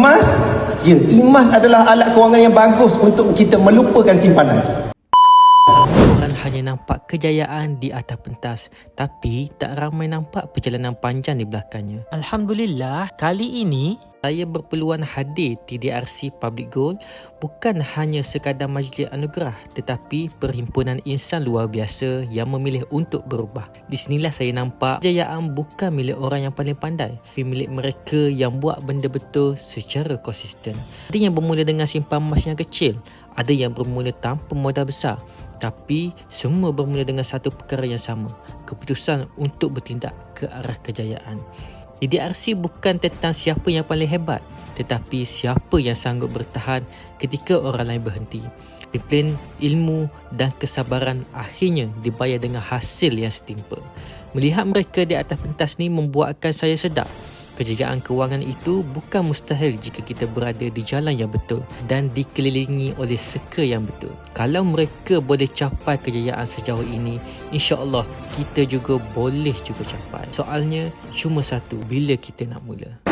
emas, ya, emas adalah alat kewangan yang bagus untuk kita melupakan simpanan. Orang hanya nampak kejayaan di atas pentas, tapi tak ramai nampak perjalanan panjang di belakangnya. Alhamdulillah, kali ini saya berpeluang hadir TDRC Public Goal bukan hanya sekadar majlis anugerah, tetapi perhimpunan insan luar biasa yang memilih untuk berubah. Di sinilah saya nampak kejayaan bukan milik orang yang paling pandai, tapi milik mereka yang buat benda betul secara konsisten. Ada yang bermula dengan simpan emas yang kecil, ada yang bermula tanpa modal besar, tapi semua bermula dengan satu perkara yang sama, keputusan untuk bertindak ke arah kejayaan. TDRC bukan tentang siapa yang paling hebat, tetapi siapa yang sanggup bertahan ketika orang lain berhenti. Disiplin, ilmu dan kesabaran akhirnya dibayar dengan hasil yang setimpal. Melihat mereka di atas pentas ni membuatkan saya sedar kejayaan kewangan itu bukan mustahil jika kita berada di jalan yang betul dan dikelilingi oleh circle yang betul. Kalau mereka boleh capai kejayaan sejauh ini, insya-Allah kita juga boleh capai. Soalnya cuma satu, bila kita nak mula.